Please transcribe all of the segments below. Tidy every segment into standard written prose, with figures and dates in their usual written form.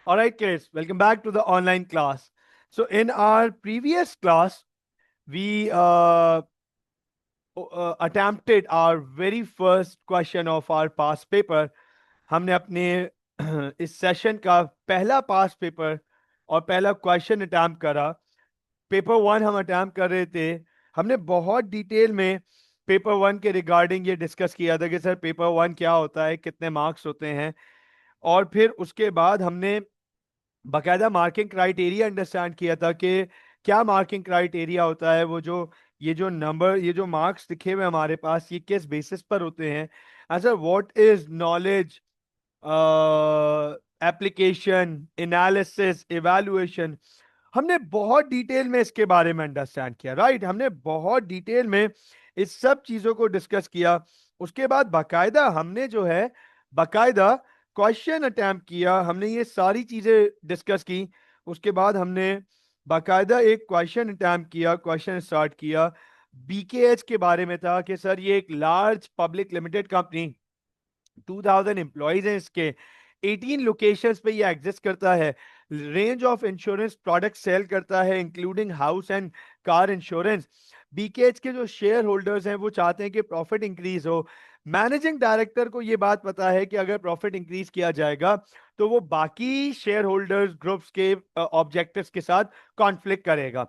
All right, kids, welcome back to the online class. So, in our previous class, we attempted our very first question of our past paper. हमने अपने इस session का पहला पास paper और पहला question attempt करा. Paper one हम attempt कर रहे थे. हमने बहुत डिटेल में पेपर वन के रिगार्डिंग ये डिस्कस किया था कि सर पेपर वन क्या होता है, कितने मार्क्स होते हैं. और फिर उसके बाद हमने बाकायदा मार्किंग क्राइटेरिया अंडरस्टैंड किया था कि क्या मार्किंग क्राइटेरिया होता है. वो जो ये जो नंबर, ये जो मार्क्स दिखे हुए हमारे पास, ये किस बेसिस पर होते हैं. Sir what is knowledge, application, analysis, evaluation. हमने बहुत डिटेल में इसके बारे में अंडरस्टैंड किया. राइट, हमने बहुत डिटेल में इस सब चीजों को डिस्कस किया. उसके बाद बाकायदा हमने जो है बाकायदा क्वेश्चन अटेम्प्ट किया. हमने ये सारी चीजें डिस्कस की. उसके बाद हमने बाकायदा एक क्वेश्चन अटेम्प्ट किया, क्वेश्चन स्टार्ट किया. बीकेएच के बारे में था कि सर ये एक large public limited company, 2000 employees हैं इसके, 18 लोकेशंस पे ये एग्जिस्ट करता है. Range of insurance product sell करता है including house and car insurance. BKH के जो शेयर होल्डर्स हैं वो चाहते हैं कि प्रॉफिट इंक्रीज हो. मैनेजिंग डायरेक्टर को ये बात पता है कि अगर प्रॉफिट इंक्रीज किया जाएगा तो वो बाकी शेयर होल्डर्स ग्रुप्स के ऑब्जेक्टिव्स के साथ कॉन्फ्लिक्ट करेगा.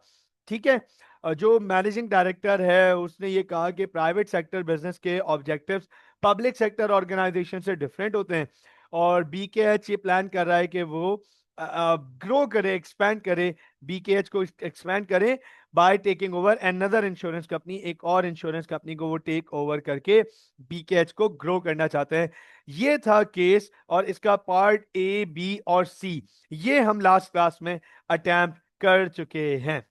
ठीक है. जो मैनेजिंग डायरेक्टर है उसने ये कहा कि प्राइवेट सेक्टर बिजनेस के ऑब्जेक्टिव्स पब्लिक सेक्टर ऑर्गेनाइजेशन से डिफरेंट होते हैं. और बीकेएच ये प्लान कर रहा है कि वो ग्रो करे, एक्सपैंड करे, बीकेएच को एक्सपैंड करे bye taking over another insurance company. एक और इंश्योरेंस कंपनी को वो टेक ओवर करके बीकेएच को ग्रो करना चाहते हैं. ये था केस. और इसका पार्ट ए, बी और सी ये हम लास्ट क्लास में अटेम्प्ट कर चुके हैं.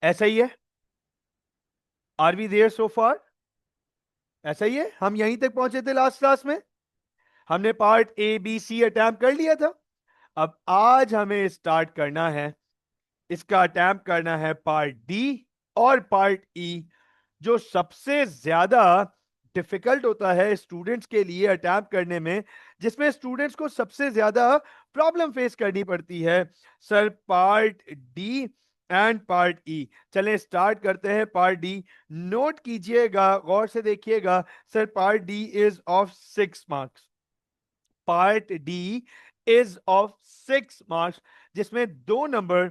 ऐसा ही है. आर वी देयर सो फार? ऐसा ही है. हम यहीं तक पहुंचे थे लास्ट क्लास में. हमने part A, B, C attempt कर लिया था. अब आज हमें स्टार्ट करना है, इसका अटैम्प्ट करना है पार्ट डी और पार्ट ई, जो सबसे ज्यादा डिफिकल्ट होता है स्टूडेंट्स के लिए अटैम्प्ट करने में, जिसमें स्टूडेंट्स को सबसे ज्यादा प्रॉब्लम फेस करनी पड़ती है. Sir part D and part E. चलें स्टार्ट करते हैं पार्ट डी. नोट कीजिएगा, गौर से देखिएगा. Sir part D is of 6 marks. Part D is of 6 marks, जिसमें 2 नंबर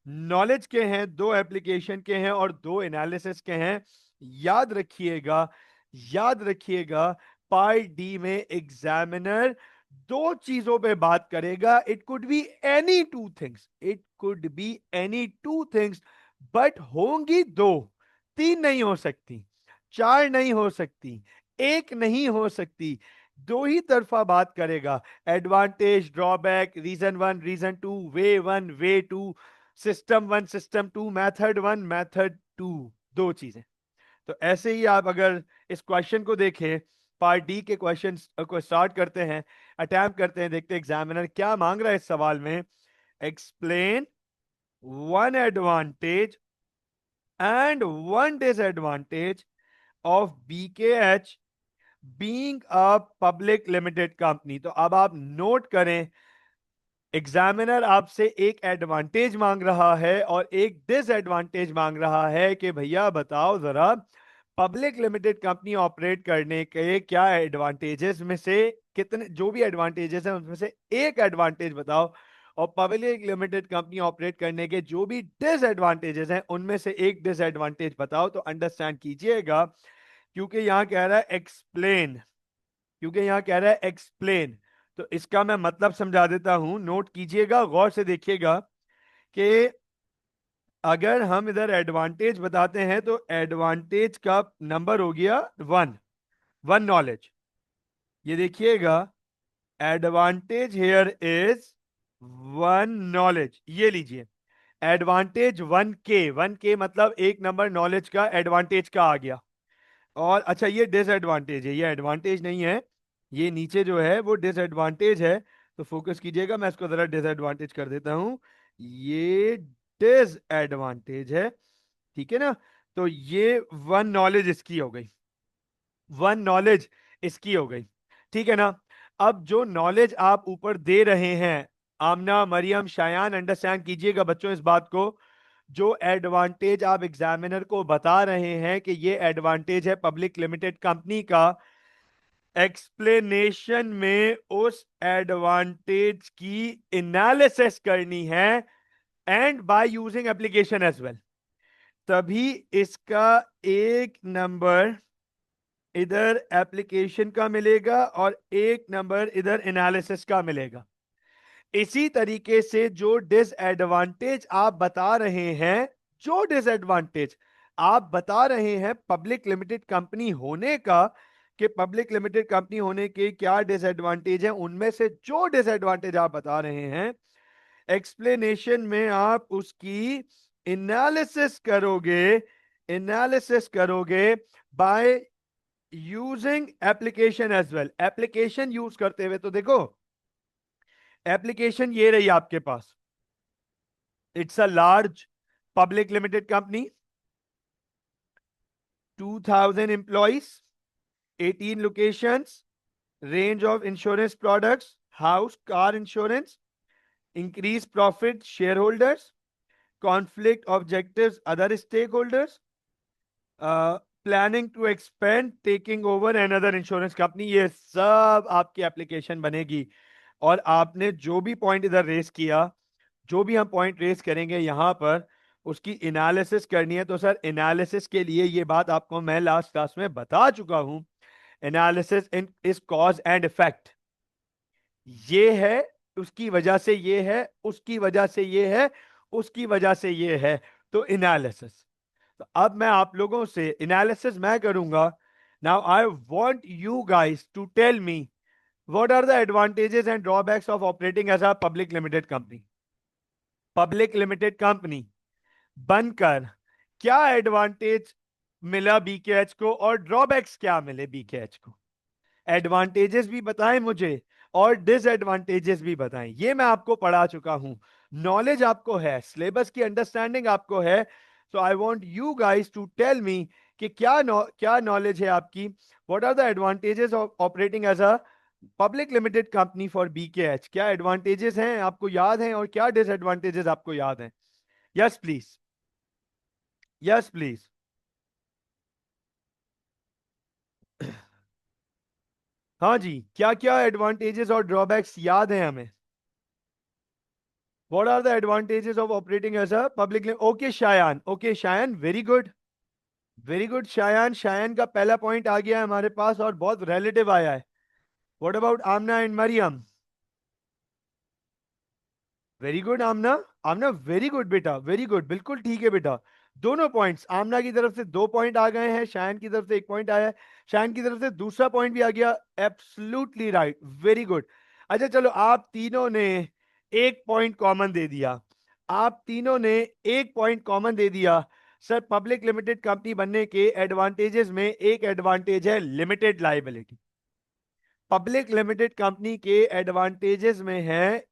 नॉलेज के हैं, 2 एप्लीकेशन के हैं और 2 एनालिसिस के हैं. याद रखिएगा, याद रखिएगा, पार्ट डी में एग्जामिनर 2 चीजों पे बात करेगा. It could be any 2 things, it could be any 2 things, but होंगी 2. 3 नहीं हो सकती, 4 नहीं हो सकती, 1 नहीं हो सकती. 2 ही तरफा बात करेगा. एडवांटेज, ड्रॉबैक, रीजन 1, रीजन 2, वे 1, वे 2, सिस्टम 1, सिस्टम 2, मेथड 1, मेथड 2. 2 चीजें. तो ऐसे ही आप अगर इस क्वेश्चन को देखें, पार्ट डी के क्वेश्चन को स्टार्ट करते हैं, अटैम्प्ट करते हैं, देखते हैं एग्जामिनर क्या मांग रहा है इस सवाल में. Explain one advantage and one disadvantage of BKH being a public limited company. तो अब आप नोट करें, एग्जामिनर आपसे एक एडवांटेज मांग रहा है और एक डिसएडवांटेज मांग रहा है कि भैया बताओ जरा, पब्लिक लिमिटेड कंपनी ऑपरेट करने के क्या एडवांटेजेस में से कितने, जो भी एडवांटेजेस हैं उसमें से एक एडवांटेज बताओ. और पब्लिक लिमिटेड कंपनी ऑपरेट करने के जो भी डिसएडवांटेजेस हैं उनमें से एक डिसएडवांटेज बताओ. तो अंडरस्टैंड कीजिएगा, क्योंकि यहां कह रहा है एक्सप्लेन, क्योंकि यहां कह रहा है एक्सप्लेन, तो इसका मैं मतलब समझा देता हूं. नोट कीजिएगा, गौर से देखिएगा कि अगर हम इधर एडवांटेज बताते हैं तो एडवांटेज का नंबर हो गया 1, 1 नॉलेज. ये देखिएगा, एडवांटेज हेयर इज 1 नॉलेज. ये लीजिए, एडवांटेज 1 के मतलब 1 नंबर नॉलेज का एडवांटेज का आ गया. और अच्छा, ये डिसएडवांटेज है, ये एडवांटेज नहीं है. ये नीचे जो है वो डिसएडवांटेज है. तो फोकस कीजिएगा, मैं इसको जरा डिसएडवांटेज कर देता हूं. ये डिसएडवांटेज है. ठीक है ना. तो ये 1 नॉलेज इसकी हो गई, 1 नॉलेज इसकी हो गई. ठीक है ना. अब जो नॉलेज आप ऊपर दे रहे हैं, आमना, मरियम, शायान, अंडरस्टैंड कीजिएगा बच्चों इस बात को। जो एडवांटेज आप एग्जामिनर को बता रहे हैं कि ये एडवांटेज है पब्लिक लिमिटेड कंपनी का, एक्सप्लेनेशन में उस एडवांटेज की एनालिसिस करनी है, and by using application as well. तभी इसका एक नंबर इधर एप्लीकेशन का मिलेगा और एक नंबर इधर एनालिसिस का मिलेगा। इसी तरीके से जो डिसएडवांटेज आप बता रहे हैं, जो डिसएडवांटेज आप बता रहे हैं पब्लिक लिमिटेड कंपनी होने का, कि पब्लिक लिमिटेड कंपनी होने के क्या डिसएडवांटेज है, उनमें से जो डिसएडवांटेज आप बता रहे हैं, एक्सप्लेनेशन में आप उसकी एनालिसिस करोगे, एनालिसिस करोगे by using application as well. Application use करते हुए, तो देखो एप्लीकेशन ये रही आपके पास। It's a large public limited company, 2000 employees, 18 locations, range of insurance products, house car insurance, increase profit share holders, conflict objectives other stake holders, planning to expand, taking over and other insurance company. ये सब आपकी application बनेगी। और आपने जो भी point इधर race किया, जो भी हम पॉइंट रेस करेंगे यहां पर, उसकी एनालिसिस करनी है। तो सर एनालिसिस के लिए ये बात आपको मैं लास्ट क्लास में बता चुका हूं, analysis in is cause and effect. ये है, उसकी वजह से ये है, उसकी वजह से ये है, उसकी वजह से ये है। तो एनालिसिस, तो अब मैं आप लोगों से एनालिसिस मैं करूंगा। Now I want you guys to tell me what are the advantages and drawbacks of operating as a public limited company. Public limited company बनकर क्या एडवांटेज मिला बीकेएच को, और ड्रॉबैक्स क्या मिले बीकेएच को। एडवांटेजेस भी बताएं मुझे और डिसएडवांटेजेस भी बताएं। ये मैं आपको पढ़ा चुका हूं, नॉलेज आपको है, सिलेबस की अंडरस्टैंडिंग आपको है। So I want you guys to tell me कि क्या नॉलेज है आपकी। What are the advantages of operating as a public limited company for BKH. क्या एडवांटेजेस हैं आपको याद हैं और क्या डिसएडवांटेजेस आपको याद हैं? Yes please, yes please. हाँ जी, क्या क्या एडवांटेजेस और ड्रॉबैक्स याद हैं हमें? What are the advantages of operating as a public okay Shayan, okay Shayan, very good, very good Shayan. Shayan का पहला पॉइंट आ गया है हमारे पास और बहुत रिलेटिव आया है। What about Amna and Mariam? Very good Amna, Amna very good बेटा, वेरी गुड, बिल्कुल ठीक है बेटा। दोनों पॉइंट्स, आमना की तरफ से 2 पॉइंट आ गए हैं, शायान की तरफ से 1 पॉइंट आया है, शायान की तरफ से दूसरा पॉइंट भी आ गया। Absolutely right, very good. अच्छा चलो, आप तीनों ने 1 पॉइंट कॉमन दे दिया, आप तीनों ने 1 पॉइंट कॉमन दे दिया। सर पब्लिक लिमिटेड कंपनी बनने के एडवांटेजेस में एक एडवांटेज है limited liability. Public limited company के एडवांटेजेस में है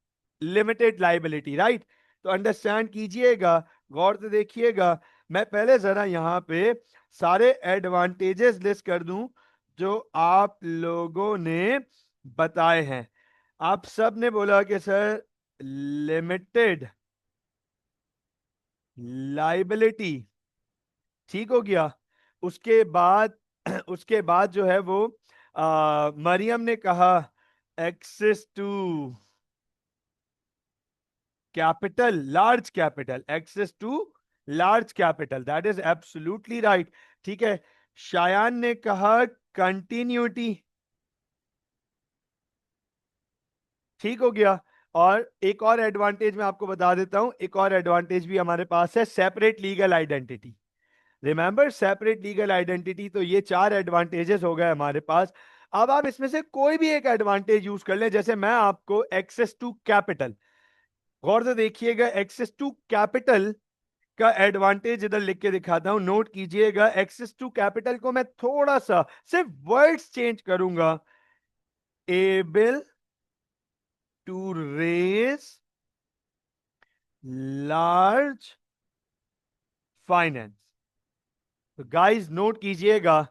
लिमिटेड लाइबिलिटी, राइट? तो अंडरस्टैंड कीजिएगा, गौर से देखिएगा। मैं पहले जरा यहां पे सारे एडवांटेजेस लिस्ट कर दूं जो आप लोगों ने बताए हैं। आप सब ने बोला कि सर लिमिटेड लाइबिलिटी, ठीक हो गया। उसके बाद उसके बाद जो है वो मरियम ने कहा access to capital, large capital, access to large capital, that is absolutely right. ठीक है, शायान ने कहा कंटिन्यूटी, ठीक हो गया। और एक और एडवांटेज मैं आपको बता देता हूं, एक और एडवांटेज भी हमारे पास है, separate legal identity. Remember separate legal identity. तो ये 4 एडवांटेजेस हो गए हमारे पास। अब आप इसमें से कोई भी एक एडवांटेज यूज कर लें, जैसे मैं आपको एक्सेस टू कैपिटल, गौर से देखिएगा, एक्सेस टू कैपिटल का एडवांटेज इधर लिख के दिखाता हूं, नोट कीजिएगा। एक्सेस टू कैपिटल को मैं थोड़ा सा सिर्फ वर्ड्स चेंज करूंगा, able to raise large finance. तो गाइस नोट कीजिएगा,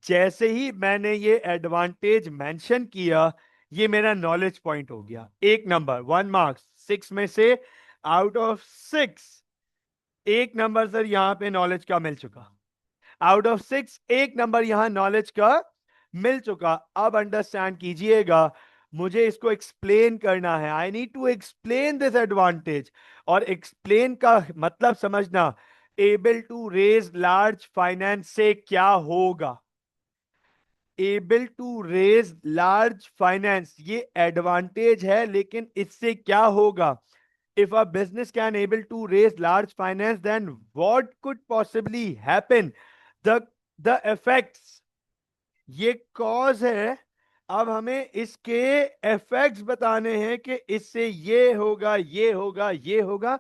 जैसे ही मैंने ये एडवांटेज मेंशन किया, ये मेरा नॉलेज पॉइंट हो गया, 1 नंबर, 1 मार्क्स, 6 में से आउट ऑफ 6 1 नंबर सर यहां पे नॉलेज का मिल चुका। आउट ऑफ 6 1 नंबर यहां नॉलेज का मिल चुका। अब अंडरस्टैंड कीजिएगा, मुझे इसको एक्सप्लेन करना है। I need to explain this advantage. और एक्सप्लेन का मतलब समझना, able to raise large finance से क्या होगा। Able to raise large finance ये एडवांटेज है, लेकिन इससे क्या होगा। If a business can able to raise large finance, then what could possibly happen. The the effects, ये कॉज है। अब हमें इसके इफेक्ट्स बताने हैं कि इससे ये होगा, ये होगा, ये होगा।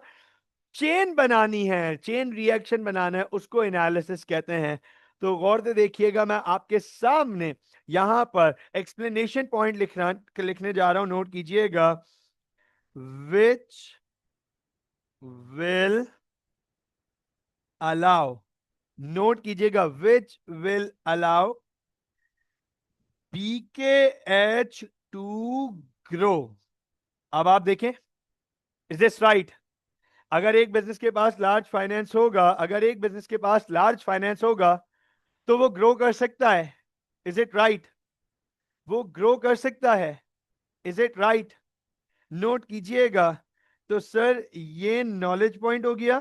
चेन बनानी है, चेन रिएक्शन बनाना है, उसको एनालिसिस कहते हैं। तो गौर से देखिएगा, मैं आपके सामने यहां पर एक्सप्लेनेशन पॉइंट लिखने जा रहा हूं, नोट कीजिएगा। विच विल अलाउ, नोट कीजिएगा, which will allow BKH to grow. अब आप देखें, इज दिस राइट। अगर एक बिजनेस के पास लार्ज फाइनेंस होगा, अगर एक बिजनेस के पास लार्ज फाइनेंस होगा, तो वो ग्रो कर सकता है। Is it right. वो ग्रो कर सकता है। Is it right. नोट कीजिएगा। तो सर ये नॉलेज पॉइंट हो गया,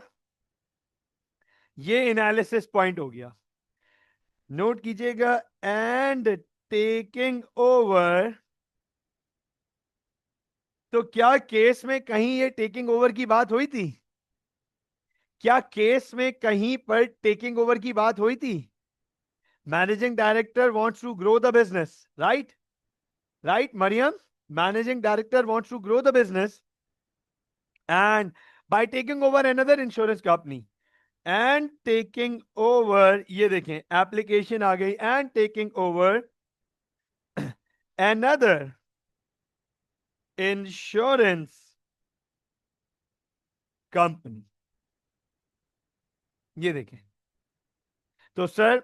ये एनालिसिस पॉइंट हो गया। नोट कीजिएगा, एंड टेकिंग ओवर। तो क्या केस में कहीं ये टेकिंग ओवर की बात हुई थी। क्या केस में कहीं पर टेकिंग ओवर की बात हुई थी। Managing director wants to grow the business, right. Right Mariam, managing director wants to grow the business and by taking over another insurance company. And taking over, ये देखें एप्लीकेशन आ गई, and taking over another insurance company. ये देखें। तो sir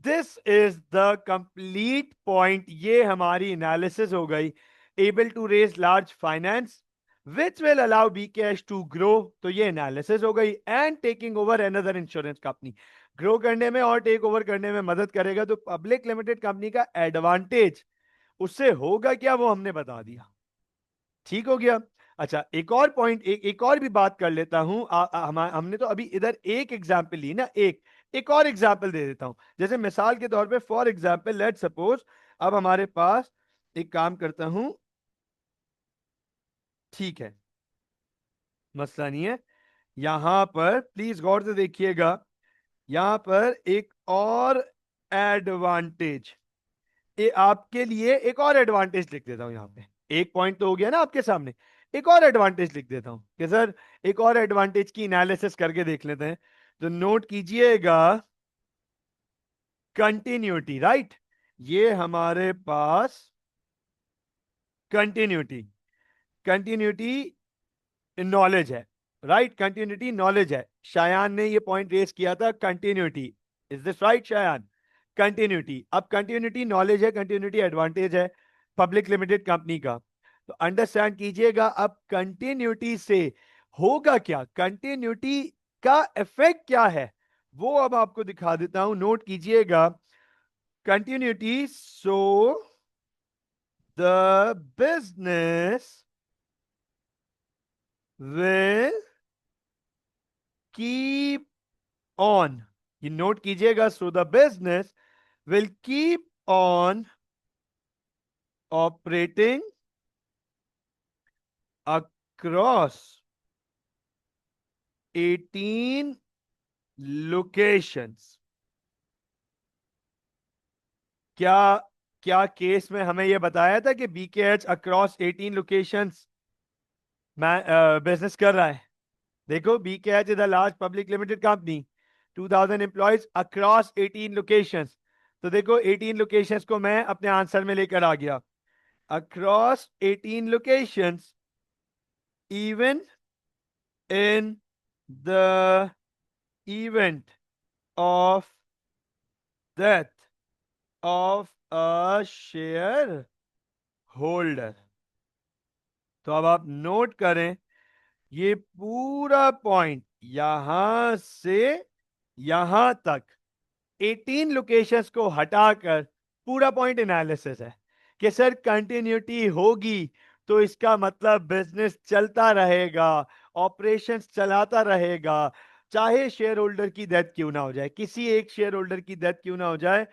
this is the complete point, ये हमारी analysis हो गई। Able to raise large finance which will allow B cash to grow, तो ये एनालिसिस हो गई। And taking over another insurance company, grow करने में और टेक ओवर करने में मदद करेगा। तो पब्लिक लिमिटेड कंपनी का एडवांटेज उससे होगा क्या, वो हमने बता दिया। ठीक हो गया। अच्छा, एक और पॉइंट, एक और भी बात कर लेता हूं। हमने तो अभी इधर एक एग्जाम्पल ली ना, एक और एग्जाम्पल दे देता हूं। जैसे मिसाल के तौर पे, फॉर एग्जाम्पल लेट सपोज, अब हमारे पास, एक काम करता हूं, ठीक है, मसला नहीं है। यहां पर प्लीज गौर से देखिएगा, यहां पर एक और एडवांटेज, ये आपके लिए एक और एडवांटेज लिख देता हूं यहां पे। एक पॉइंट तो हो गया ना आपके सामने, एक और एडवांटेज लिख देता हूं कि सर एक और एडवांटेज की एनालिसिस करके देख लेते हैं। तो नोट कीजिएगा, कंटिन्यूटी, राइट। ये हमारे पास कंटिन्यूटी, कंटिन्यूटी नॉलेज है, राइट। कंटिन्यूटी नॉलेज है। शायान ने ये पॉइंट रेस किया था, continuity. Is this right Shayan. Continuity, अब कंटिन्यूटी नॉलेज है, कंटिन्यूटी एडवांटेज है पब्लिक लिमिटेड कंपनी का। तो अंडरस्टैंड कीजिएगा, अब कंटिन्यूटी से होगा क्या, कंटिन्यूटी का इफेक्ट क्या है, वो अब आपको दिखा देता हूं। नोट कीजिएगा, continuity, so the business will keep on, ये नोट कीजिएगा, so the business will keep on operating across 18 locations। क्या क्या केस में हमें यह बताया था कि बीकेएच अक्रॉस 18 लोकेशंस में बिजनेस कर रहा है। देखो, BKH is a large public limited company, 2000 employees across 18 locations. तो देखो 18 लोकेशंस को मैं अपने आंसर में लेकर आ गया, across 18 locations, even in the event of death of a shareholder। Holder. तो अब आप नोट करें, ये पूरा पॉइंट यहां से यहां तक 18 लोकेशंस को हटाकर पूरा पॉइंट एनालिसिस है कि सर कंटिन्यूटी होगी तो इसका मतलब बिजनेस चलता रहेगा, ऑपरेशंस चलाता रहेगा, चाहे शेयर होल्डर की डेथ क्यों ना हो जाए, किसी एक शेयर होल्डर की डेथ क्यों ना हो जाए,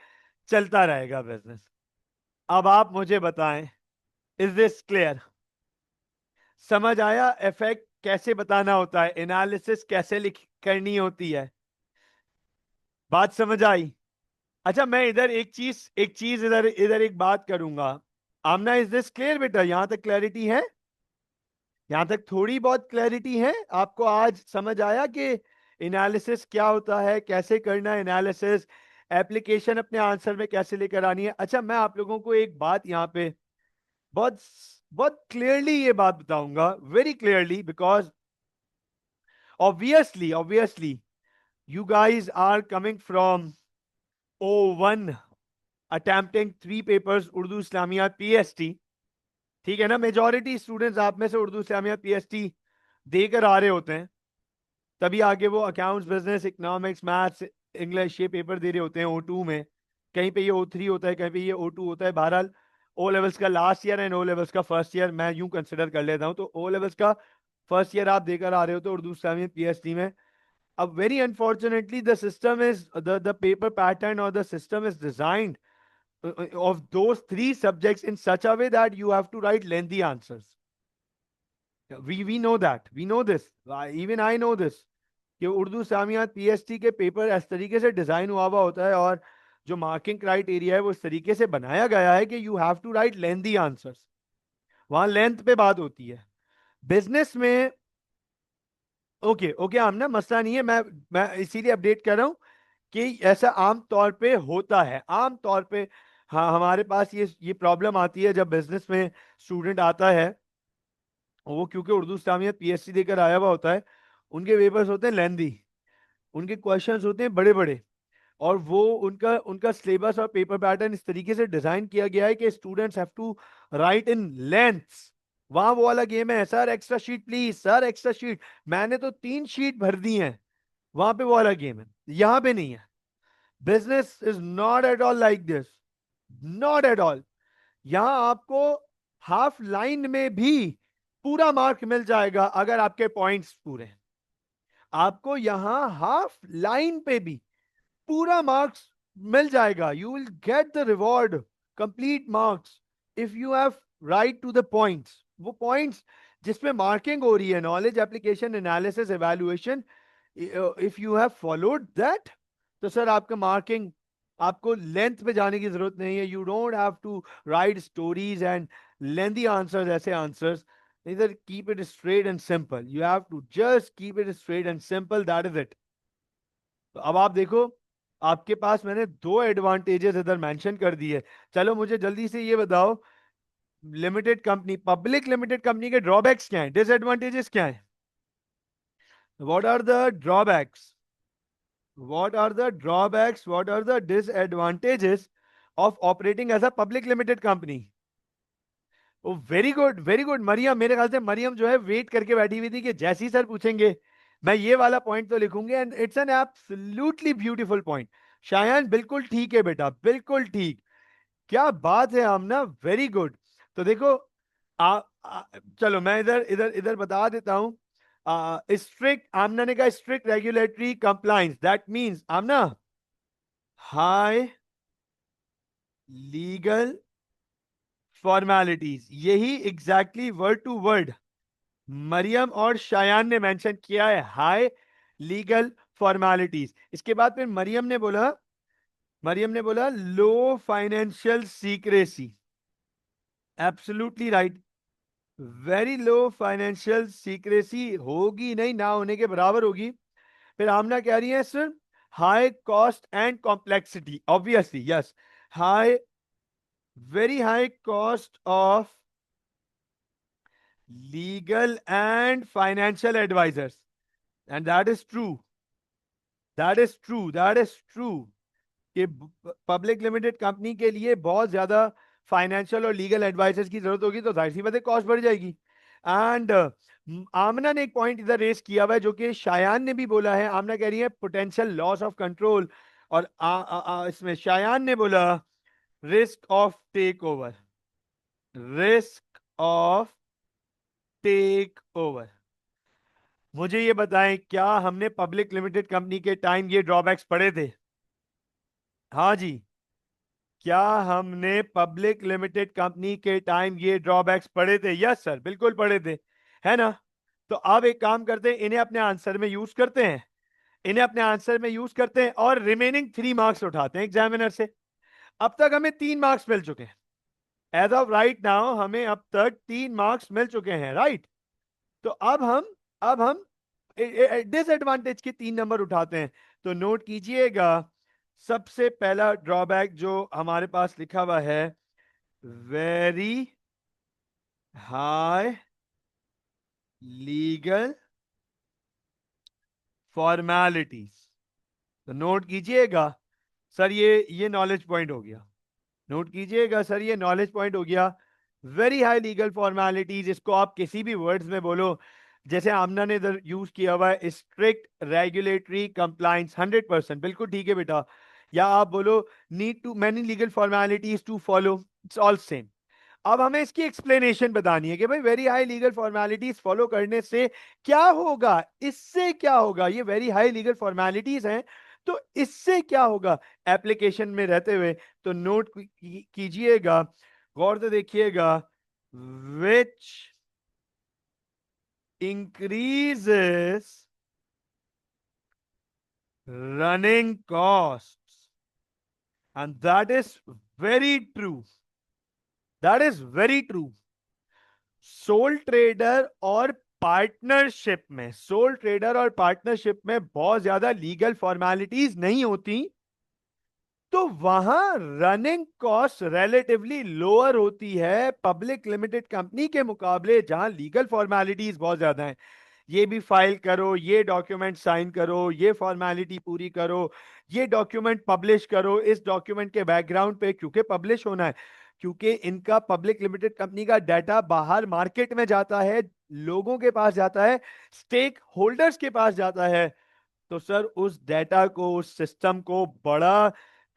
चलता रहेगा बिजनेस। अब आप मुझे बताएं, इज दिस क्लियर? समझ आया इफेक्ट कैसे बताना होता है, एनालिसिस कैसे लिख करनी होती है? बात समझ आई? अच्छा, मैं इधर एक चीज इधर इधर एक बात करूंगा। आमना, इज दिस क्लियर बेटा? यहां तक क्लैरिटी है? यहां तक थोड़ी बहुत क्लैरिटी है आपको? आज समझ आया कि एनालिसिस क्या होता है, कैसे करना है एनालिसिस, एप्लीकेशन अपने आंसर में कैसे लेकर आनी है? अच्छा, मैं आप लोगों को एक बात यहां पे बहुत बहुत क्लियरली ये बात बताऊंगा, very clearly, because obviously you guys are coming from O1 attempting 3 papers Urdu Islamiyat PST. ठीक है ना? मेजॉरिटी स्टूडेंट्स आप में से उर्दू इस्लामियात पीएसटी देकर आ रहे होते हैं, तभी आगे वो accounts, business, economics, maths, English ये पेपर दे रहे होते हैं O2 में। कहीं पे ये O3 होता है, कहीं पे ये O2 होता है। बहरहाल ओ लेवल्स का last year and O levels का फर्स्ट ईयर मैं यूं कंसिडर कर लेता हूं। तो ओ लेवल्स का फर्स्ट ईयर आप देकर आ रहे हो तो उर्दू इस्लामियात पीएसटी में। Very unfortunately, the system is the paper pattern or the system is designed of those 3 subjects in such a way that you have to write lengthy answers. We know that, we know this, even I know this, कि Urdu सामियात PST के paper इस तरीके से design हुआ होता है और जो मार्किंग क्राइटेरिया है वो इस तरीके से बनाया गया है कि you have to write lengthy answers. वहां लेंथ पे बात होती है। बिजनेस में ओके ओके, हम ना मसला नहीं है, मैं इसीलिए अपडेट कर रहा हूं कि ऐसा आम तौर पे होता है, आम तौर पे। हाँ, हमारे पास ये प्रॉब्लम आती है जब बिजनेस में स्टूडेंट आता है, वो क्योंकि उर्दू इस्लामियत पीएससी देकर आया हुआ होता है, उनके पेपर्स होते हैं लेंदी, उनके क्वेश्चंस होते हैं बड़े बड़े, और वो उनका उनका सिलेबस और पेपर पैटर्न इस तरीके से डिजाइन किया गया है कि students have to write in lengths. वहां वो वाला गेम है, sir extra sheet please, sir extra sheet, मैंने तो 3 शीट भर दी हैं। वहां पे वो वाला गेम है, यहां पे नहीं है। Business is not at all like this, not at all. यहां आपको हाफ लाइन में भी पूरा मार्क मिल जाएगा अगर आपके पॉइंट्स पूरे हैं। आपको यहां हाफ लाइन पे भी पूरा मार्क्स मिल जाएगा। You will get the reward, complete marks, if you have write to the points. वो पॉइंट्स जिसमें मार्किंग हो रही है, knowledge, application, analysis, evaluation, if you have followed that, तो सर आपका मार्किंग, आपको लेंथ पे जाने की जरूरत नहीं है। You don't have to write stories and lengthy answers, ऐसे आंसर्स। इधर keep it straight and simple, you have to just keep it straight and simple, that is it. तो अब आप देखो, आपके पास मैंने 2 एडवांटेजेस इधर मेंशन कर दिए। चलो मुझे जल्दी से ये बताओ, limited company, public limited company के ड्रॉबैक्स क्या हैं, डिसएडवांटेजेस क्या हैं? What are the drawbacks? what are the drawbacks, what are the disadvantages of operating as a public limited company? Oh very good, very good Mariam. मेरे ख्याल से मरियम जो है वेट करके बैठी हुई थी कि जैसे ही सर पूछेंगे मैं ये वाला पॉइंट तो लिखूंगी, and it's an absolutely beautiful point. Shayan बिल्कुल ठीक है बेटा, बिल्कुल ठीक, क्या बात है आमना, वेरी गुड। तो देखो, आ, चलो मैं इधर इधर इधर बता देता हूं। स्ट्रिक्ट, आमना ने कहा strict regulatory compliance, that means Amna high legal formalities, यही exactly word to word Maryam और शायान ने मेंशन किया है, हाई लीगल फॉर्मेलिटीज। इसके बाद फिर मरियम ने बोला low financial secrecy, absolutely right, very low financial secrecy, होगी नहीं, ना होने के बराबर होगी। फिर आमना कह रही है sir high cost and complexity, obviously yes, high, very high cost of legal and financial advisors, and that is true, that is true, that is true कि पब्लिक लिमिटेड कंपनी के लिए बहुत ज्यादा फाइनेंशियल और लीगल एडवाइजर्स की जरूरत होगी तो जाहिर सी बात है कॉस्ट बढ़ जाएगी। एंड आमना ने एक पॉइंट इधर रेस किया हुआ है जो कि शायान ने भी बोला है। आमना कह रही है पोटेंशियल लॉस ऑफ कंट्रोल, और इसमें शायान ने बोला risk of take over, risk of take over. मुझे ये बताएं, क्या हमने पब्लिक लिमिटेड कंपनी के टाइम ये ड्रॉबैक्स पढ़े थे? हाँ जी, क्या हमने पब्लिक लिमिटेड कंपनी के टाइम ये ड्रॉबैक्स पढ़े थे? यस सर, बिल्कुल पढ़े थे, है ना? तो अब एक काम करते हैं, इन्हें अपने आंसर में यूज करते हैं, इन्हें अपने आंसर में यूज करते हैं और रिमेनिंग 3 मार्क्स उठाते हैं एग्जामिनर से। अब तक हमें 3 मार्क्स मिल चुके हैं, एज ऑफ राइट नाउ हमें अब तक 3 मार्क्स मिल चुके हैं, राइट? तो अब हम डिसएडवांटेज के 3 नंबर उठाते हैं। तो नोट कीजिएगा, सबसे पहला ड्रॉबैक जो हमारे पास लिखा हुआ है, वेरी हाई लीगल फॉर्मेलिटीज। तो नोट कीजिएगा सर, ये नॉलेज पॉइंट हो गया। नोट कीजिएगा सर, ये नॉलेज पॉइंट हो गया। वेरी हाई लीगल फॉर्मेलिटीज, इसको आप किसी भी वर्ड्स में बोलो, जैसे आमना ने इधर यूज किया हुआ है स्ट्रिक्ट रेगुलेटरी कंप्लाइंस 100%, बिल्कुल ठीक है बेटा। या आप बोलो need to many legal formalities to follow, it's all same. अब हमें इसकी एक्सप्लेनेशन बतानी है कि भाई very high legal formalities follow करने से क्या होगा, इससे क्या होगा। ये वेरी हाई लीगल फॉर्मेलिटीज हैं, तो इससे क्या होगा एप्लीकेशन में रहते हुए। तो नोट कीजिएगा, गौर से देखिएगा, which increases running cost, and that is very true, that is very true. Soul trader और पार्टनरशिप में, सोल ट्रेडर और पार्टनरशिप में बहुत ज्यादा लीगल फॉर्मेलिटीज नहीं होती, तो वहां रनिंग कॉस्ट रिलेटिवली लोअर होती है पब्लिक लिमिटेड कंपनी के मुकाबले, जहां लीगल फॉर्मेलिटीज बहुत ज्यादा हैं। ये भी फाइल करो, ये डॉक्यूमेंट साइन करो, ये फॉर्मेलिटी पूरी करो, ये डॉक्यूमेंट पब्लिश करो, इस डॉक्यूमेंट के बैकग्राउंड पे क्योंकि पब्लिश होना है, क्योंकि इनका पब्लिक लिमिटेड कंपनी का डाटा बाहर मार्केट में जाता है, लोगों के पास जाता है, स्टेक होल्डर्स के पास जाता है। तो सर उस डाटा को, उस सिस्टम को बड़ा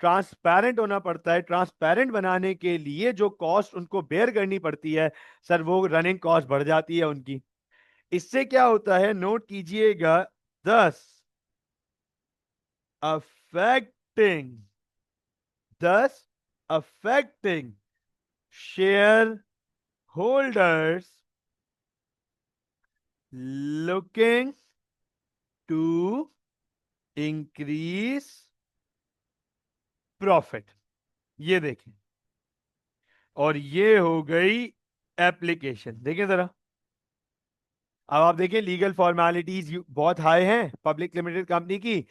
ट्रांसपेरेंट होना पड़ता है। ट्रांसपेरेंट बनाने के लिए जो कॉस्ट उनको बेयर करनी पड़ती है सर, वो रनिंग कॉस्ट बढ़ जाती है उनकी। इससे क्या होता है, नोट कीजिएगा, 10 affecting, 10 affecting shareholders looking to increase profit. ये देखें, और ये हो गई एप्लीकेशन। देखें जरा, अब आप देखें लीगल फॉर्मेलिटीज बहुत हाई हैं पब्लिक लिमिटेड कंपनी की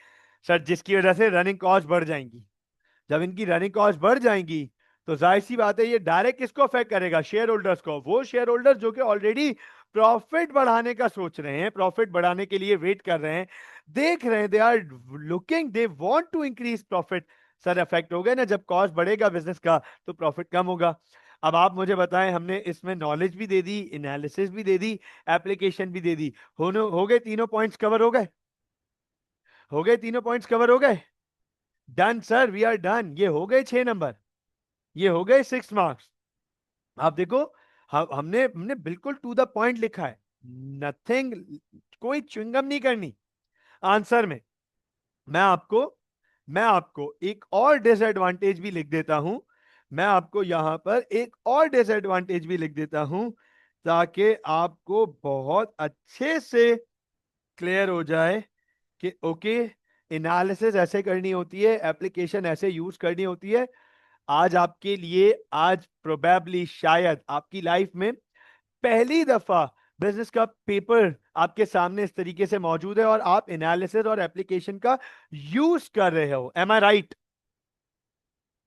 सर, जिसकी वजह से रनिंग कॉस्ट बढ़ जाएंगी। जब इनकी रनिंग कॉस्ट बढ़ जाएंगी तो जाहिर सी बात है ये डायरेक्ट किसको अफेक्ट करेगा, शेयर होल्डर्स को। वो शेयर होल्डर्स जो कि ऑलरेडी प्रॉफिट बढ़ाने का सोच रहे हैं, प्रॉफिट बढ़ाने के लिए वेट कर रहे हैं, देख रहे हैं, they are looking, they want to increase profit. Sir affect हो गए ना, जब कॉस्ट बढ़ेगा बिजनेस का तो प्रॉफिट कम होगा। अब आप मुझे बताएं, हमने इसमें नॉलेज भी दे दी, एनालिसिस भी दे दी, एप्लीकेशन भी दे दी, हो गए तीनों पॉइंट्स कवर हो गए, हो गए तीनों पॉइंट्स कवर हो गए। Done sir, we are done. ये हो गए 6 नंबर, ये हो गए 6 मार्क्स। आप देखो, हमने हमने बिल्कुल टू द पॉइंट लिखा है, नथिंग, कोई च्युइंगम नहीं करनी आंसर में। मैं आपको मैं आपको एक और डिसएडवांटेज भी लिख देता हूं, मैं आपको यहां पर एक और डिसएडवांटेज भी लिख देता हूं, ताकि आपको बहुत अच्छे से क्लियर हो जाए कि ओके, एनालिसिस ऐसे करनी होती है, एप्लीकेशन ऐसे यूज करनी होती है। आज आपके लिए, आज प्रोबेबली शायद आपकी लाइफ में पहली दफा बिजनेस का पेपर आपके सामने इस तरीके से मौजूद है और आप एनालिसिस और एप्लीकेशन का यूज कर रहे हो। एम आई राइट?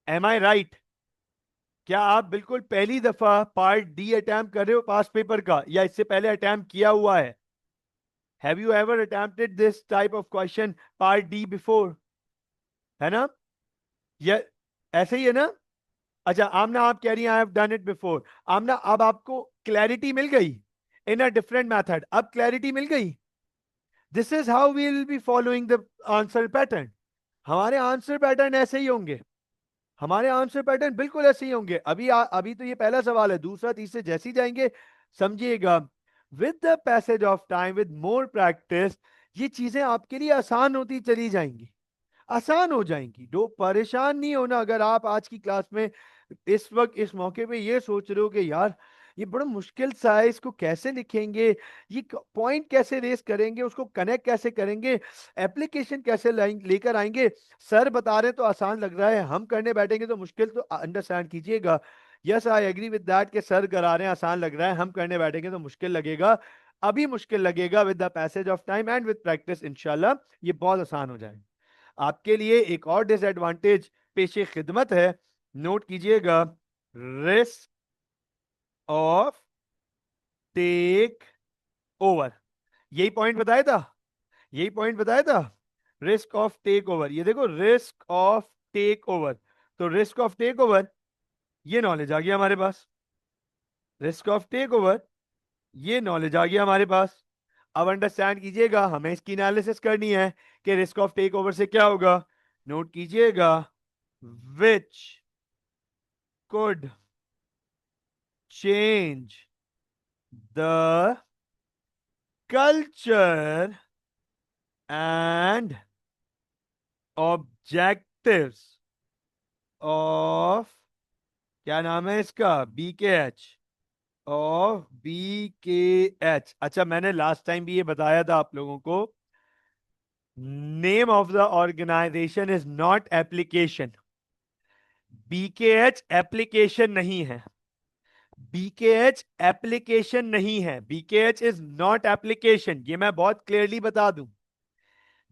एम आई राइट? क्या आप बिल्कुल पहली दफा पार्ट डी अटेम्प्ट कर रहे हो पास पेपर का, या इससे पहले अटेम्प्ट किया हुआ है? Have you ever attempted this type of question part D before? है ना? या ऐसे ही है ना? अच्छा आमना, आप कह रही हैं I have done it before. Amna, अब आपको क्लैरिटी मिल गई इन अ डिफरेंट मेथड, अब क्लैरिटी मिल गई। This is how we will be following the answer pattern. हमारे आंसर पैटर्न ऐसे ही होंगे, हमारे आंसर पैटर्न बिल्कुल ऐसे ही होंगे। अभी तो ये पहला सवाल है, दूसरा तीसरे जैसे ही जाएंगे, समझिएगा, with the passage of time, with more practice, ये चीजें आपके लिए आसान होती चली जाएंगी, आसान हो जाएंगी। दो परेशान नहीं होना। अगर आप आज की क्लास में इस वक्त इस मौके पे ये सोच रहे हो कि यार ये बड़ा मुश्किल सा है, इसको कैसे लिखेंगे, ये पॉइंट कैसे रेस करेंगे, उसको कनेक्ट कैसे करेंगे, एप्लीकेशन कैसे लेकर आएंगे, सर बता रहे हैं तो आसान लग रहा है, हम करने बैठेंगे तो मुश्किल, तो अंडरस्टैंड कीजिएगा। Yes I agree with that कि सर करा रहे हैं आसान लग रहा है, हम करने बैठेंगे तो मुश्किल लगेगा। अभी मुश्किल लगेगा, with the passage of time and with practice इंशाल्लाह ये बहुत आसान हो जाएगा। आपके लिए एक और डिसएडवांटेज पेशे खिदमत है, नोट कीजिएगा, रिस्क ऑफ टेक ओवर। यही पॉइंट बताया था, यही पॉइंट बताया था, रिस्क ऑफ टेक ओवर। ये देखो, रिस्क ऑफ टेक ओवर, तो रिस्क ऑफ टेक ओवर, ये नॉलेज आ गया हमारे पास, रिस्क ऑफ टेक ओवर, ये नॉलेज आ गया हमारे पास। अब अंडरस्टैंड कीजिएगा, हमें इसकी एनालिसिस करनी है कि रिस्क ऑफ टेक ओवर से क्या होगा। नोट कीजिएगा, विच could change the culture and objectives of, क्या नाम है इसका, BKH, ऑफ BKH। अच्छा मैंने लास्ट टाइम भी ये बताया था आप लोगों को, name of the organisation is not application. BKH application नहीं है, बीकेएच एप्लीकेशन नहीं है, बीकेएच इज नॉट एप्लीकेशन, ये मैं बहुत क्लियरली बता दूं।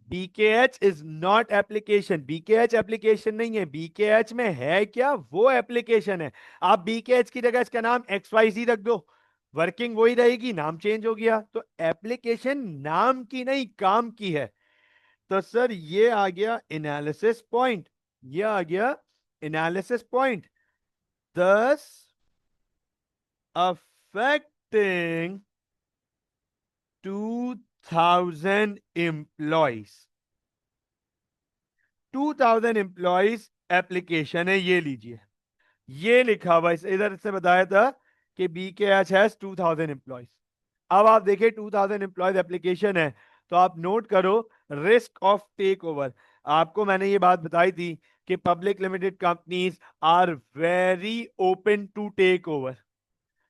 बीकेएच इज नॉट एप्लीकेशन, बीकेएच एप्लीकेशन नहीं है। बीकेएच में है क्या, वो एप्लीकेशन है। आप बीकेएच की जगह इसका नाम XYZ रख दो, वर्किंग वही रहेगी, नाम चेंज हो गया। तो एप्लीकेशन नाम की नहीं, काम की है। तो सर ये आ गया एनालिसिस पॉइंट, ये आ गया एनालिसिस पॉइंट, दस affecting 2000 employees, 2000 एम्प्लॉइज एप्लीकेशन है, ये लीजिए, ये लिखा हुआ इधर से बताया था कि BKH हैज 2000 एम्प्लॉइज। अब आप देखिए 2000 एम्प्लॉयज एप्लीकेशन है, तो आप नोट करो, रिस्क ऑफ टेक ओवर। आपको मैंने ये बात बताई थी कि public limited companies are very open to take over,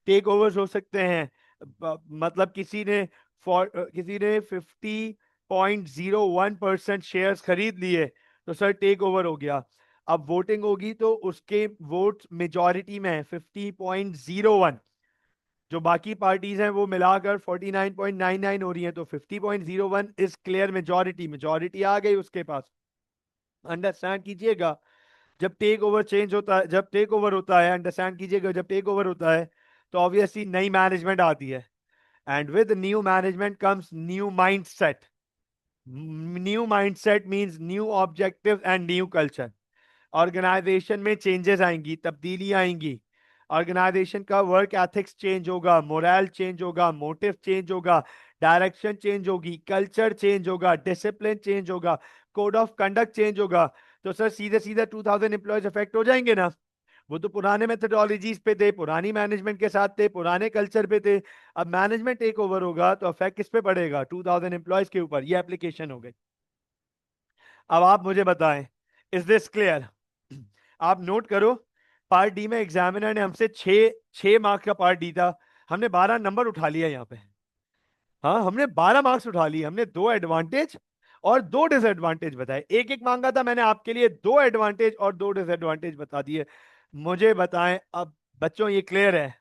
take overs हो सकते हैं। मतलब किसी ने 50.01% शेयर्स खरीद लिए, तो सर टेक ओवर हो गया। अब वोटिंग होगी तो उसके वोट मेजॉरिटी में है 50.01, जो बाकी पार्टीज हैं वो मिलाकर 49.99 हो रही हैं, तो 50.01 इज क्लियर मेजॉरिटी, मेजॉरिटी आ गई उसके पास। अंडरस्टैंड कीजिएगा, जब टेक ओवर चेंज होता है, जब टेक ओवर होता है, अंडरस्टैंड कीजिएगा, जब टेक ओवर होता है तो ऑब्वियसली नई मैनेजमेंट आती है, and with new management comes new mindset. New mindset means new objective and new culture. Organisation में चेंजेस आएंगी, तब्दीली आएंगी, ऑर्गेनाइजेशन का वर्क एथिक्स चेंज होगा, मोरल चेंज होगा, मोटिव चेंज होगा, डायरेक्शन चेंज होगी, कल्चर चेंज होगा, डिसिप्लिन चेंज होगा, कोड ऑफ कंडक्ट चेंज होगा। तो सर सीधे सीधे 2000 एम्प्लॉयज अफेक्ट हो जाएंगे ना। वो तो पुराने मेथोडोलॉजीज पे थे, पुरानी मैनेजमेंट के साथ थे, पुराने कल्चर पे थे। अब मैनेजमेंट टेक ओवर होगा तो अफेक्ट किस पे पड़ेगा, 2000 एम्प्लॉयज के ऊपर। ये एप्लीकेशन हो गई। अब आप मुझे बताएं, इज दिस क्लियर। आप नोट करो, पार्ट डी में एग्जामिनर ने हमसे 6 मार्क्स का पार्ट डी था, हमने 12 नंबर उठा लिया यहाँ पे। हाँ हमने 12 मार्क्स उठा लिए, हमने 2 एडवांटेज और 2 डिसएडवांटेज बताए। एक एक मांगा था मैंने आपके लिए, 2 एडवांटेज और 2 डिसएडवांटेज बता दिए। मुझे बताएं अब बच्चों, ये क्लियर है?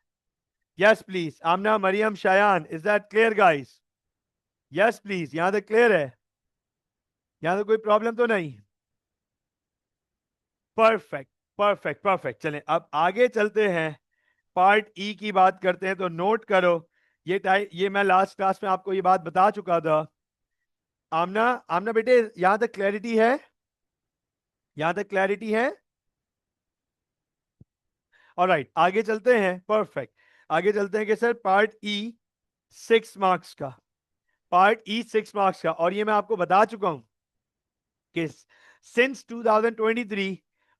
Yes please, Amna, Mariam, Shayan, is that clear guys? Yes please, यहां तक क्लियर है? यहां तक कोई प्रॉब्लम तो नहीं? Perfect, perfect, perfect. चलें अब आगे चलते हैं, पार्ट ई की बात करते हैं। तो नोट करो, ये मैं लास्ट क्लास में आपको ये बात बता चुका था। आमना, आमना बेटे, यहां तक क्लैरिटी है? यहां तक क्लैरिटी है? ऑलराइट, आगे चलते हैं। परफेक्ट, आगे चलते हैं कि सर पार्ट ई 6 मार्क्स का, पार्ट ई 6 मार्क्स का। और ये मैं आपको बता चुका हूं कि सिंस 2023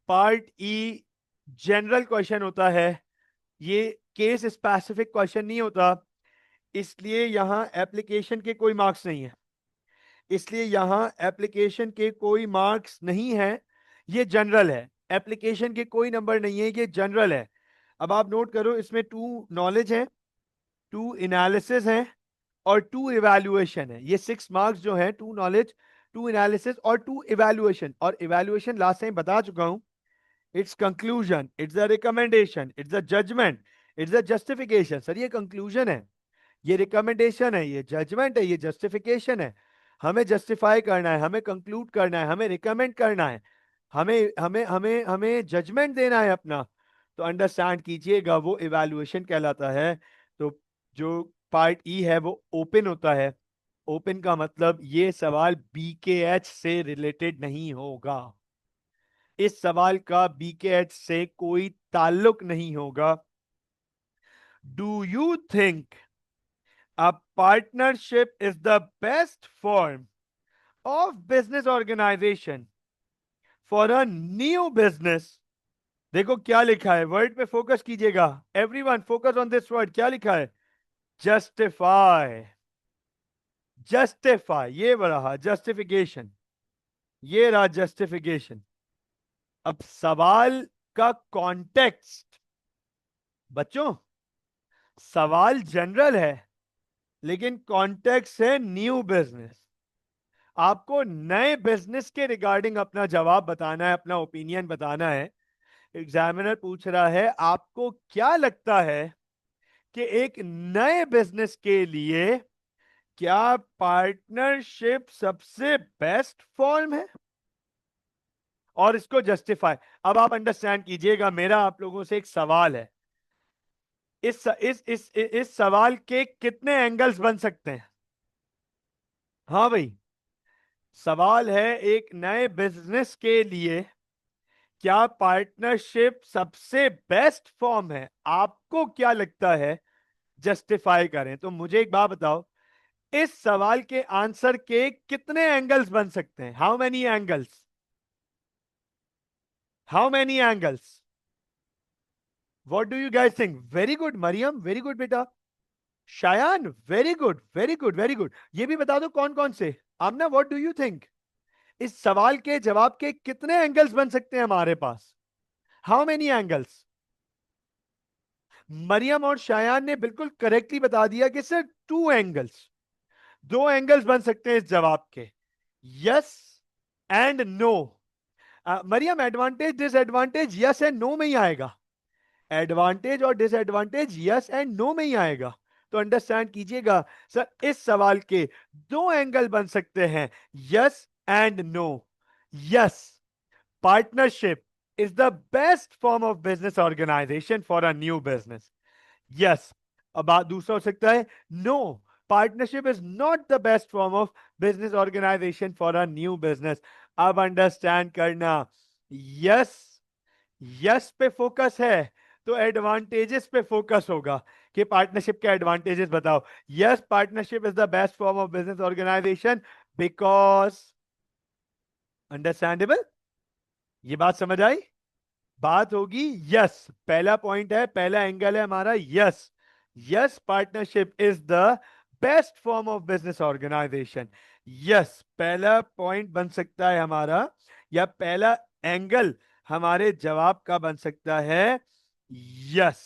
पार्ट ई जनरल क्वेश्चन होता है, ये केस स्पेसिफिक क्वेश्चन नहीं होता, इसलिए यहां एप्लीकेशन के कोई मार्क्स नहीं है, इसलिए यहां एप्लीकेशन के कोई मार्क्स नहीं है, ये जनरल है। एप्लीकेशन के कोई नंबर नहीं है, ये जनरल है। अब आप नोट करो, इसमें 2 नॉलेज है, 2 एनालिसिस है और 2 इवैल्यूएशन है। ये 6 मार्क्स जो है, 2 नॉलेज, 2 एनालिसिस और 2 इवैल्यूएशन। और इवैल्यूएशन लास्ट टाइम बता चुका हूं, it's conclusion, it's a recommendation, it's a judgement, it's a justification. Sir ये कंक्लूजन है, ये रिकमेंडेशन है, ये जजमेंट है, ये जस्टिफिकेशन है। हमें जस्टिफाई करना है, हमें कंक्लूड करना है, हमें रिकमेंड करना है, हमें हमें हमें हमें जजमेंट देना है अपना। तो अंडरस्टैंड कीजिएगा, वो इवैल्यूएशन कहलाता है। तो जो पार्ट ई है वो ओपन होता है। ओपन का मतलब ये सवाल बीकेएच से रिलेटेड नहीं होगा, इस सवाल का बीकेएच से कोई ताल्लुक नहीं होगा। Do you think a partnership is the best form of business organization for a new business? देखो क्या लिखा है, वर्ड पे फोकस कीजिएगा, everyone focus on this word. क्या लिखा है? जस्टिफाई, जस्टिफाई, ये रहा जस्टिफिकेशन, ये रहा जस्टिफिकेशन। अब सवाल का कॉन्टेक्स्ट, बच्चों सवाल जनरल है लेकिन कॉन्टेक्स्ट है न्यू बिजनेस। आपको नए बिजनेस के रिगार्डिंग अपना जवाब बताना है, अपना ओपिनियन बताना है। एग्जामिनर पूछ रहा है आपको क्या लगता है कि एक नए बिजनेस के लिए क्या पार्टनरशिप सबसे बेस्ट फॉर्म है, और इसको जस्टिफाई। अब आप अंडरस्टैंड कीजिएगा, मेरा आप लोगों से एक सवाल है, इस सवाल के कितने एंगल्स बन सकते हैं? हाँ भाई, सवाल है एक नए बिजनेस के लिए क्या पार्टनरशिप सबसे बेस्ट फॉर्म है, आपको क्या लगता है? जस्टिफाई करें। तो मुझे एक बात बताओ, इस सवाल के आंसर के कितने एंगल्स बन सकते हैं? How many angles? How many angles? What do you guys think? Very good Maryam, very good बेटा। Shayan, very good, very good, very good. ये भी बता दो कौन कौन से। Amna, what do you think? इस सवाल के जवाब के कितने एंगल्स बन सकते हैं हमारे पास? How many angles? मरियम और शायान ने बिल्कुल करेक्टली बता दिया कि सर 2 एंगल्स, 2 एंगल्स बन सकते हैं इस जवाब के, yes and no. Mariam, advantage disadvantage yes and no में ही आएगा, एडवांटेज और डिसएडवांटेज यस एंड नो में ही आएगा। तो अंडरस्टैंड कीजिएगा, सर इस सवाल के 2 एंगल बन सकते हैं, yes and no. Yes, partnership is the best form of business organization for a new business. Yes. अब बात दूसरा हो सकता है, no, partnership is not the best form of business organisation for a new business. अब understand करना, yes, yes पे focus है तो एडवांटेजेस पे फोकस होगा कि पार्टनरशिप के एडवांटेजेस बताओ। Yes, partnership is the best form of business organisation because, understandable, ये बात समझ आई? बात होगी यस, पहला पॉइंट है, पहला एंगल है हमारा yes. Yes, partnership is the best form of business organisation. Yes, पहला पॉइंट बन सकता है हमारा, या पहला एंगल हमारे जवाब का बन सकता है yes.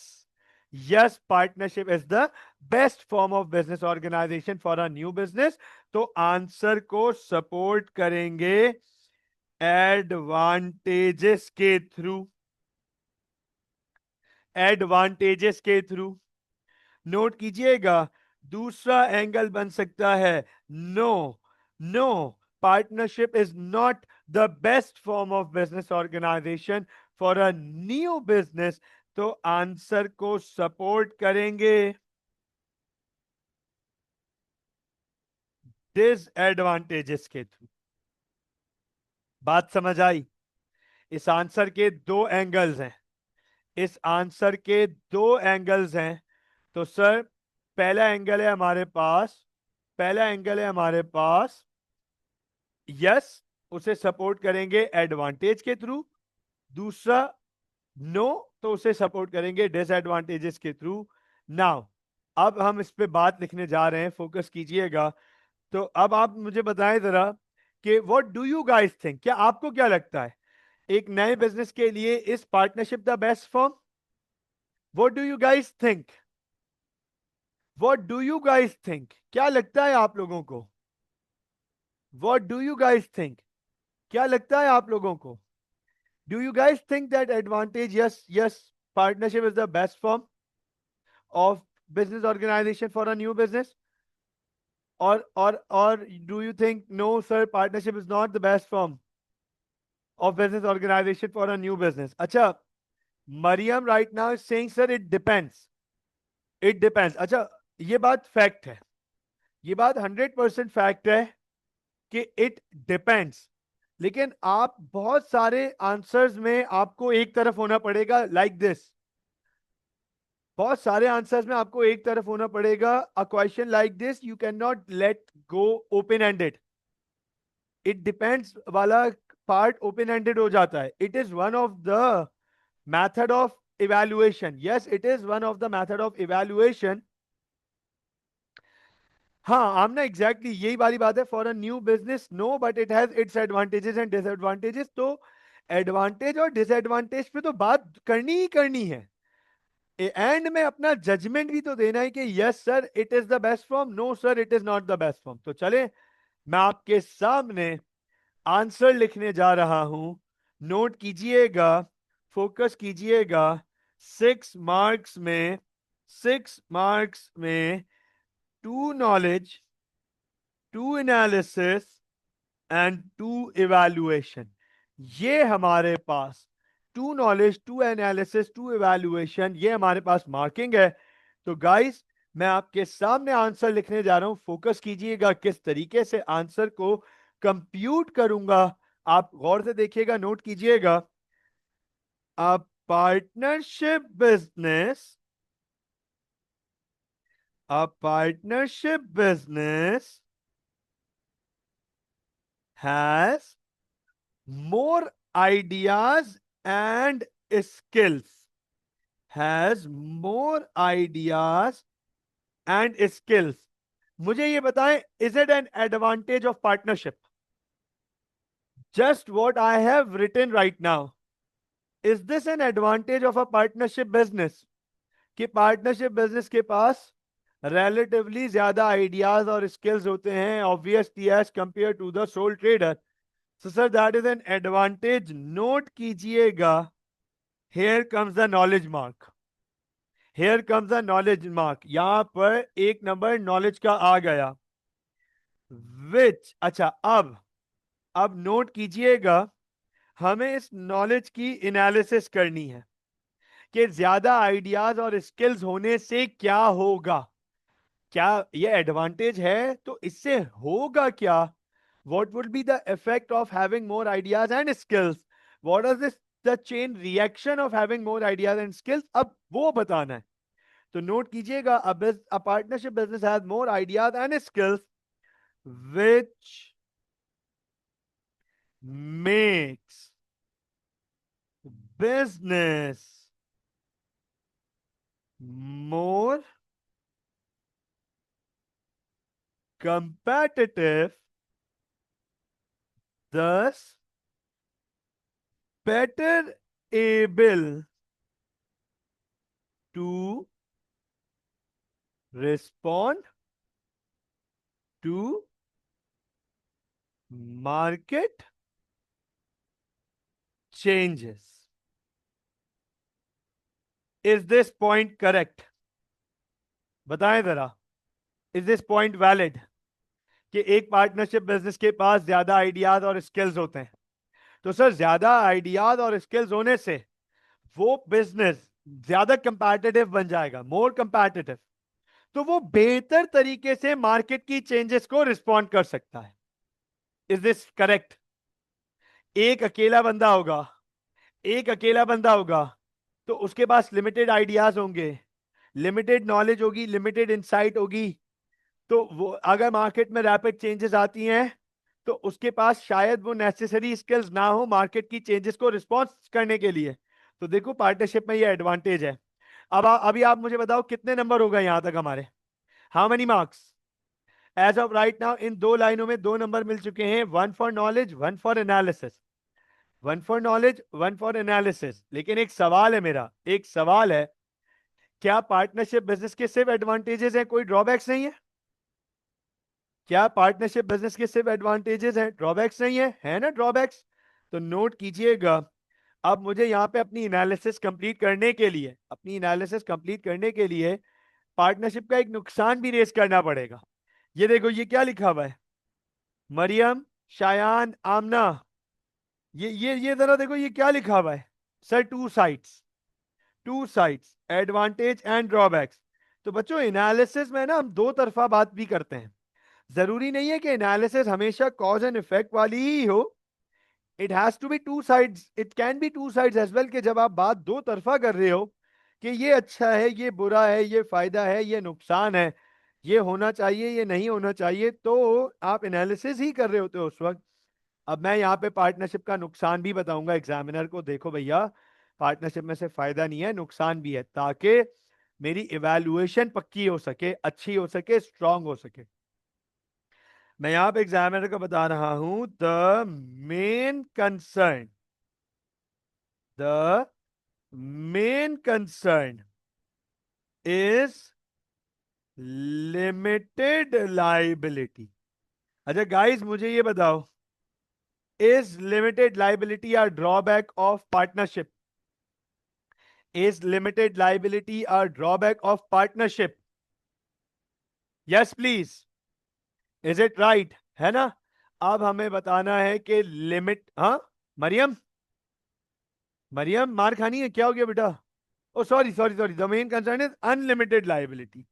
Yes, partnership is the best form of business organisation for a new business. तो आंसर को सपोर्ट करेंगे एडवांटेजेस के थ्रू, एडवांटेजेस के थ्रू। नोट कीजिएगा, दूसरा एंगल बन सकता है no, no, partnership is not the best form of business organisation for a new business. तो आंसर को सपोर्ट करेंगे डिसएडवांटेजेस के थ्रू। बात समझ आई? इस आंसर के 2 एंगल्स हैं, इस आंसर के दो एंगल्स हैं। तो सर पहला एंगल है हमारे पास, पहला एंगल है हमारे पास यस, उसे सपोर्ट करेंगे एडवांटेज के थ्रू। दूसरा नो, तो उसे सपोर्ट करेंगे डिसएडवांटेजेस के थ्रू। नाउ अब हम इस पे बात लिखने जा रहे हैं, फोकस कीजिएगा। तो अब आप मुझे बताएं जरा कि what do you guys think, क्या आपको क्या लगता है एक नए बिजनेस के लिए इस partnership the best form? What do you guys think? What do you guys think? क्या लगता है आप लोगों को? What do you guys think? क्या लगता है आप लोगों को? Do you guys think that advantage, yes yes, partnership is the best form of business organization for a new business? Or do you think no sir, partnership is not the best form of business organization for a new business? Acha, Mariam right now is saying sir it depends, it depends. अच्छा, ये बात fact है, ये बात 100% fact है कि it depends. लेकिन आप बहुत सारे आंसर्स में आपको एक तरफ होना पड़ेगा, लाइक दिस। बहुत सारे आंसर्स में आपको एक तरफ होना पड़ेगा। A question like this you can not let go open ended. It depends वाला पार्ट ओपन एंडेड हो जाता है। It is one of the method of evaluation, yes it is one of the method of evaluation. हाँ Aamna exactly यही वाली बात है। For a new business no, but it has its advantages and disadvantages. तो advantage और disadvantage पे तो बात करनी ही करनी है। एंड में अपना जजमेंट भी तो देना है कि yes sir it is the best form, no sir it is not the best form. तो चले मैं आपके सामने आंसर लिखने जा रहा हूं, नोट कीजिएगा, फोकस कीजिएगा। 6 मार्क्स में, 6 मार्क्स में two knowledge, two analysis and two evaluation, ये हमारे पास two knowledge, two analysis, two evaluation, ये हमारे पास मार्किंग है। तो गाइस मैं आपके सामने आंसर लिखने जा रहा हूं, फोकस कीजिएगा किस तरीके से आंसर को कंप्यूट करूंगा। आप गौर से देखिएगा, नोट कीजिएगा। A partnership business, a partnership business has more ideas and skills, has more ideas and skills। मुझे ये बताएं, is it an advantage of partnership? Just what I have written right now, is this an advantage of a partnership business? कि partnership business के पास relatively ज्यादा ideas और skills होते हैं obviously as compare to the sole trader. So sir that is an advantage. Note कीजिएगा, here comes the knowledge mark, here comes the knowledge mark। यहां पर एक नंबर नॉलेज का आ गया, विच। अच्छा अब नोट कीजिएगा, हमें इस नॉलेज की एनालिसिस करनी है कि ज्यादा आइडियाज और स्किल्स होने से क्या होगा। क्या ये एडवांटेज है तो इससे होगा क्या? what would be the effect of having more ideas and skills? what is this the chain reaction of having more ideas and skills? अब वो बताना है। तो नोट कीजिएगा, a partnership business has more ideas and skills which makes business more competitive, thus better able to respond to market changes। Is this point correct? बताएं जरा, is this point valid कि एक पार्टनरशिप बिजनेस के पास ज्यादा ideas और skills होते हैं? तो सर ज्यादा आइडियाज और स्किल्स होने से वो बिजनेस ज्यादा कंपैटिटिव बन जाएगा, मोर कंपैटिटिव। तो वो बेहतर तरीके से मार्केट की चेंजेस को रिस्पॉन्ड कर सकता है। Is this correct? एक अकेला बंदा होगा, एक अकेला बंदा होगा, तो उसके पास लिमिटेड आइडियाज होंगे, लिमिटेड नॉलेज होगी, लिमिटेड इंसाइट होगी। तो वो अगर मार्केट में रैपिड चेंजेस आती हैं तो उसके पास शायद वो नेसेसरी स्किल्स ना हो मार्केट की चेंजेस को रिस्पॉन्स करने के लिए। तो देखो पार्टनरशिप में ये एडवांटेज है। अब अभी आप मुझे बताओ कितने नंबर हो गए यहां तक हमारे, how many marks? As of right now इन दो लाइनों में 2 नंबर मिल चुके हैं, one for knowledge, one for analysis. One for knowledge, one for analysis. लेकिन एक सवाल है मेरा, एक सवाल है, क्या पार्टनरशिप बिजनेस के सिर्फ एडवांटेजेस हैं, कोई ड्रॉबैक्स नहीं है? क्या पार्टनरशिप बिजनेस के सिर्फ एडवांटेजेस हैं, ड्रॉबैक्स नहीं है ना ड्रॉबैक्स? तो नोट कीजिएगा। अब मुझे यहां पे अपनी एनालिसिस कंप्लीट करने के लिए, अपनी एनालिसिस कंप्लीट करने के लिए पार्टनरशिप का एक नुकसान भी रेस करना पड़ेगा। ये देखो ये क्या लिखा हुआ है, मरियम, शायान, आमना, ये जरा देखो ये क्या लिखा हुआ है। Sir two sides, two sides, advantage and drawbacks. तो बच्चों एनालिसिस में ना हम दो तरफा बात भी करते हैं। जरूरी नहीं है कि एनालिसिस हमेशा कॉज एंड इफेक्ट वाली ही हो। It has to be two sides, it can be two sides as well, कि जब आप बात दो तरफा कर रहे हो कि ये अच्छा है, ये बुरा है, ये फायदा है, ये नुकसान है, ये होना चाहिए, ये नहीं होना चाहिए, तो आप एनालिसिस ही कर रहे होते हो उस वक्त। अब मैं यहाँ पे पार्टनरशिप का नुकसान भी बताऊंगा एग्जामिनर को, देखो भैया पार्टनरशिप में से फायदा नहीं है, नुकसान भी है, ताकि मेरी इवैल्यूएशन पक्की हो सके, अच्छी हो सके, स्ट्रांग हो सके। मैं यहां पे एग्जामिनर को बता रहा हूं, the main concern, the main concern is limited liability. अच्छा गाइस मुझे ये बताओ, is limited liability are drawback of partnership? Is limited liability are drawback of partnership? Yes please, is it right, है ना? अब हमें बताना है कि लिमिट, हाँ मरियम, मरियम मार खानी है, क्या हो गया बेटा? Oh sorry sorry sorry, the main concern is unlimited liability.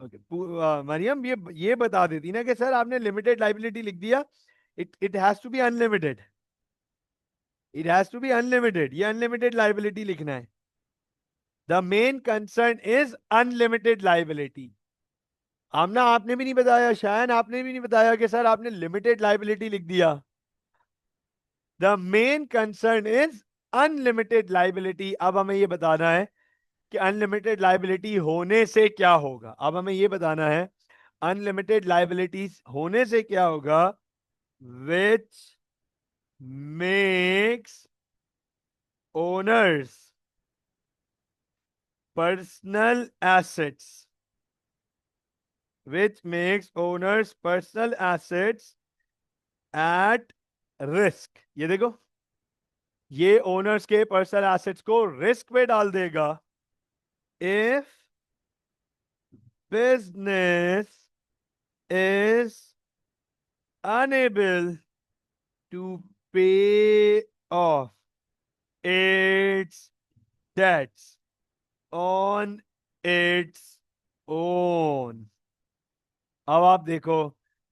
Okay Maryam, ये बता देती ना कि सर आपने लिमिटेड लाइबिलिटी लिख दिया, it it has to be unlimited, it has to be unlimited, ये अनलिमिटेड लाइबिलिटी लिखना है। The main concern is unlimited liability. Amna आपने भी नहीं बताया, शायन आपने भी नहीं बताया कि सर आपने लिमिटेड लाइबिलिटी लिख दिया। The main concern is unlimited liability. अब हमें यह बताना है कि अनलिमिटेड लाइबिलिटी होने से क्या होगा। अब हमें यह बताना है अनलिमिटेड लाइबिलिटीज होने से क्या होगा, which makes owners personal assets, which makes owners personal assets at risk। ये देखो, ये ओनर्स के पर्सनल एसेट्स को रिस्क पे डाल देगा। If business is unable to pay off its debts on its own. अब आप देखो,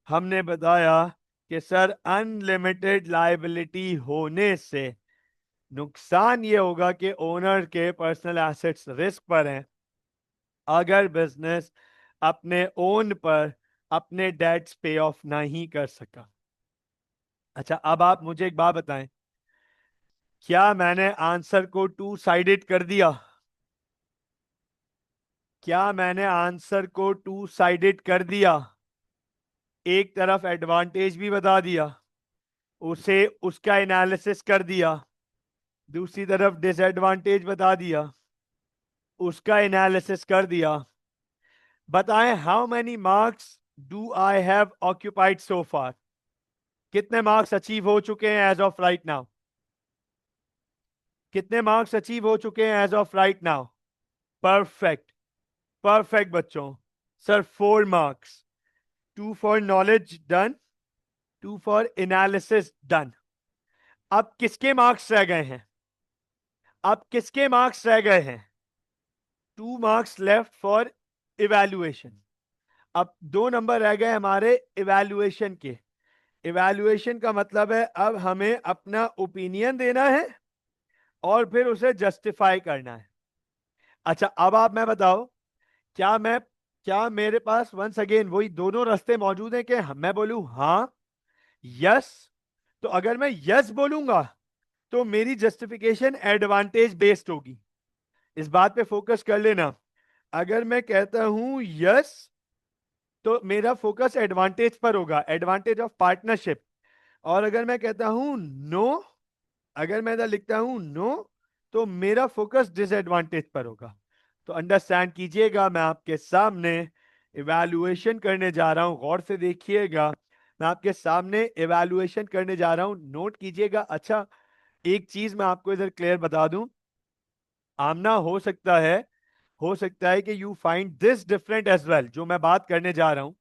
हमने बताया कि सर अनलिमिटेड लायबिलिटी होने से नुकसान ये होगा कि ओनर के पर्सनल एसेट्स रिस्क पर हैं अगर बिजनेस अपने ओन पर अपने डेट्स पे ऑफ नहीं कर सका। अच्छा अब आप मुझे एक बात बताएं, क्या मैंने आंसर को टू साइडेड कर दिया? क्या मैंने आंसर को टू साइडेड कर दिया? एक तरफ एडवांटेज भी बता दिया, उसे उसका एनालिसिस कर दिया, दूसरी तरफ डिसएडवांटेज बता दिया, उसका एनालिसिस कर दिया। बताएं how many marks do I have occupied so far? कितने मार्क्स अचीव हो चुके हैं एज ऑफ राइट नाउ? कितने मार्क्स अचीव हो चुके हैं as of right now? Perfect, perfect बच्चों। Sir 4 marks, 2 for knowledge done, 2 for analysis done. अब किसके मार्क्स रह गए हैं? अब किसके मार्क्स रह गए हैं? 2 मार्क्स लेफ्ट फॉर इवैल्यूएशन। अब 2 नंबर रह गए हमारे इवैल्यूएशन के। इवैल्यूएशन का मतलब है अब हमें अपना ओपिनियन देना है और फिर उसे जस्टिफाई करना है। अच्छा, अब आप मैं बताओ, क्या मैं क्या मेरे पास वंस अगेन वही दोनों रास्ते मौजूद हैं कि मैं बोलूं हाँ, यस? तो अगर मैं यस बोलूंगा तो मेरी जस्टिफिकेशन एडवांटेज बेस्ड होगी। इस बात पे फोकस कर लेना। अगर मैं कहता हूं यस तो मेरा फोकस एडवांटेज पर होगा, एडवांटेज ऑफ पार्टनरशिप। और अगर मैं कहता हूं नो, अगर मैं इधर लिखता हूं नो, तो मेरा फोकस डिसएडवांटेज पर होगा। तो अंडरस्टैंड कीजिएगा, मैं आपके सामने इवैल्यूएशन करने जा रहा हूं, गौर से देखिएगा। मैं आपके सामने इवैल्यूएशन करने जा रहा हूं, नोट कीजिएगा। अच्छा, एक चीज मैं आपको इधर क्लियर बता दूं, आमना हो सकता है कि you find this different as well. जो मैं बात करने जा रहा हूं,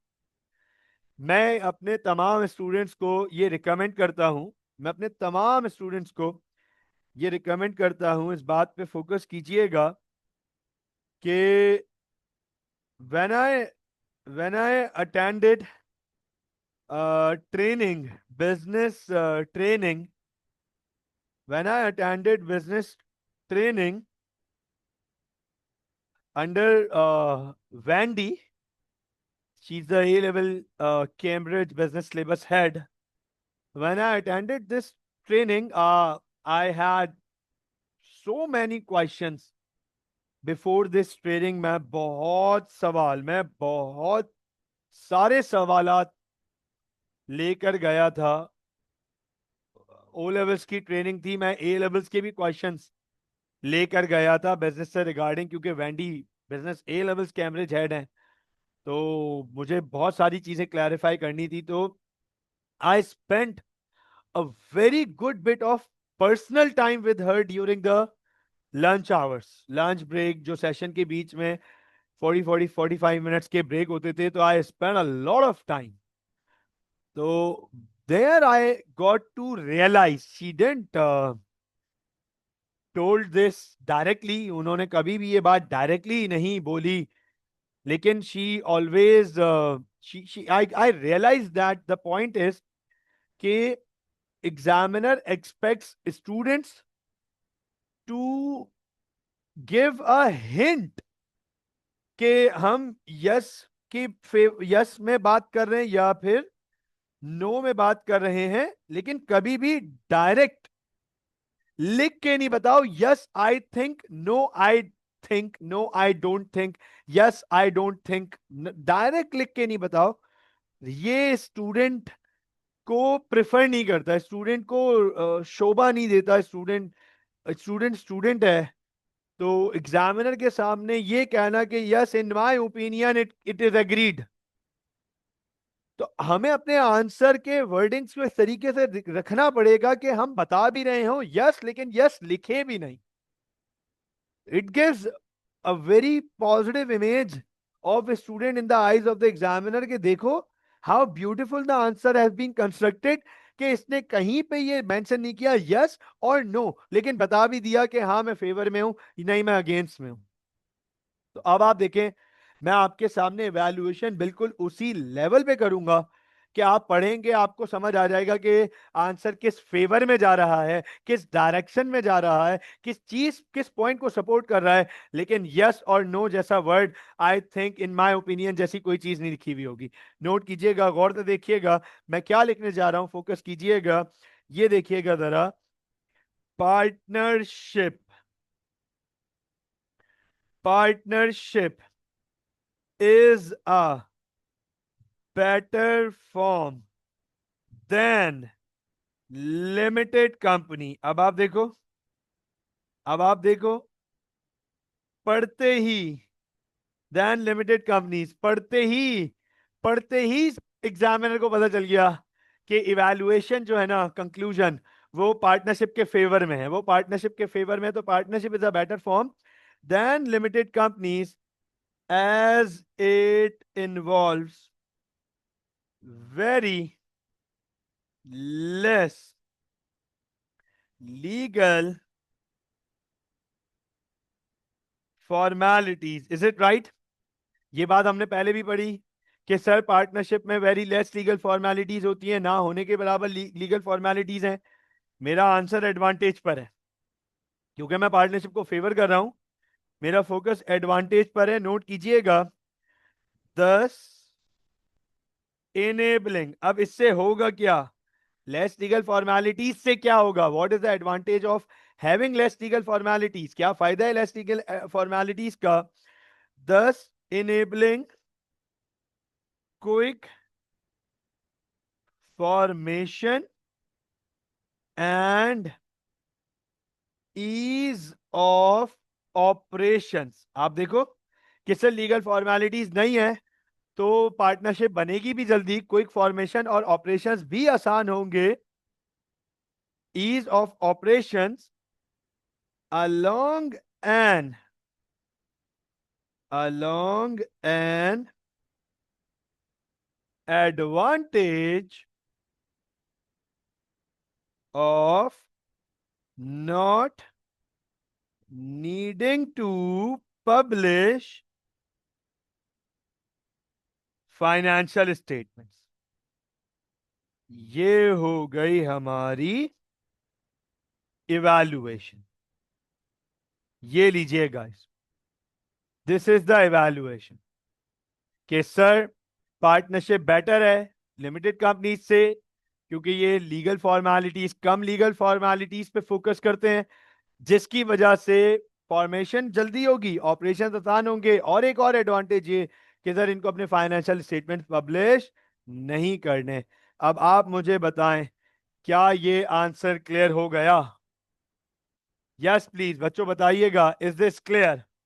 मैं अपने तमाम स्टूडेंट्स को ये रिकमेंड करता हूं, मैं अपने तमाम स्टूडेंट्स को ये रिकमेंड करता हूं, इस बात पे फोकस कीजिएगा कि when I when I attended training, business training, when I attended business training under Vandy. She's the A-level Cambridge Business Syllabus head. When I attended this training, I had so many questions. Before this training, मैं बहुत सारे सवालात लेकर गया था। O levels की training थी, मैं ए लेवल्स के भी क्वेश्चंस लेकर गया था बिजनेस से रिगार्डिंग, क्योंकि Vendée business A levels Cambridge head हैं, तो मुझे बहुत सारी चीजें क्लैरिफाई करनी थी। तो I spent a very good bit of personal time with her during the lunch hours, lunch break, जो सेशन के बीच में 45 मिनट्स के ब्रेक होते थे, तो I spend a lot of time. तो there I got to realise, she didn't told this directly, उन्होंने कभी भी ये बात डायरेक्टली नहीं बोली, लेकिन she always she I realise that the point is कि examiner expects students to give a hint कि हम यस की यस में बात कर रहे हैं या फिर नो में बात कर रहे हैं, लेकिन कभी भी डायरेक्ट लिख के नहीं बताओ yes I think, no I think, no I don't think, yes I don't think. Direct लिख के नहीं बताओ, ये स्टूडेंट को प्रेफर नहीं करता, स्टूडेंट को शोभा नहीं देता। स्टूडेंट स्टूडेंट स्टूडेंट है, तो एग्जामिनर के सामने ये कहना कि yes in my opinion it it is agreed, तो हमें अपने आंसर के वर्डिंग्स को इस तरीके से रखना पड़ेगा कि हम बता भी रहे हो यस, लेकिन यस लिखे भी नहीं। It gives a very positive image of a student in the eyes of the examiner कि देखो how beautiful the answer has been constructed, कि इसने कहीं पे ये मेंशन नहीं किया यस और नो, लेकिन बता भी दिया कि हाँ मैं फेवर में हूं, नहीं मैं अगेंस्ट में हूं। तो अब आप देखें, मैं आपके सामने इवैल्यूएशन बिल्कुल उसी लेवल पे करूंगा कि आप पढ़ेंगे, आपको समझ आ जाएगा कि आंसर किस फेवर में जा रहा है, किस डायरेक्शन में जा रहा है, किस चीज किस पॉइंट को सपोर्ट कर रहा है। लेकिन यस और नो जैसा word, I think, in my opinion जैसी कोई चीज नहीं लिखी हुई होगी। नोट कीजिएगा, गौर से देखिएगा मैं क्या लिखने जा रहा हूं, फोकस कीजिएगा, ये देखिएगा जरा। Partnership, partnership is a better form than limited company. अब आप देखो, पढ़ते ही देन लिमिटेड कंपनीज, पढ़ते ही एग्जामिनर को पता चल गया कि इवैल्यूएशन जो है ना, कंक्लूजन, वो पार्टनरशिप के फेवर में है, वो पार्टनरशिप के फेवर में है। तो partnership is a better form than limited companies as it involves very less legal formalities. Is it right? ये बात हमने पहले भी पढ़ी कि सर पार्टनरशिप में वेरी लेस लीगल फॉर्मेलिटीज होती है, ना होने के बराबर लीगल फॉर्मेलिटीज हैं। मेरा आंसर एडवांटेज पर है। क्योंकि मैं पार्टनरशिप को फेवर कर रहा हूं, मेरा फोकस एडवांटेज पर है, नोट कीजिएगा। 10 इनेबलिंग। अब इससे होगा क्या? लेस लीगल फॉर्मेलिटीज से क्या होगा? What is the advantage of having less legal formalities? क्या फायदा है लेस लीगल फॉर्मेलिटीज का? 10 enabling quick formation and ease of operations. आप देखो, किससे लीगल फॉर्मेलिटीज नहीं है तो पार्टनरशिप बनेगी भी जल्दी, क्विक फॉर्मेशन और ऑपरेशंस भी आसान होंगे। Ease of operations along an along an advantage of not needing to publish financial statements। ये हो गई हमारी इवैल्यूएशन। ये लीजिए guys, this is the evaluation कि सर पार्टनरशिप बेटर है लिमिटेड कंपनीज से, क्योंकि ये लीगल फॉर्मेलिटीज, कम लीगल फॉर्मेलिटीज पे फोकस करते हैं, जिसकी वजह से फॉर्मेशन जल्दी होगी, ऑपरेशन आसान होंगे, और एक और एडवांटेज ये कि सर इनको अपने फाइनेंशियल स्टेटमेंट पब्लिश नहीं करने। अब आप मुझे बताएं, क्या ये आंसर क्लियर हो गया? यस प्लीज बच्चों बताइएगा, इज दिस क्लियर?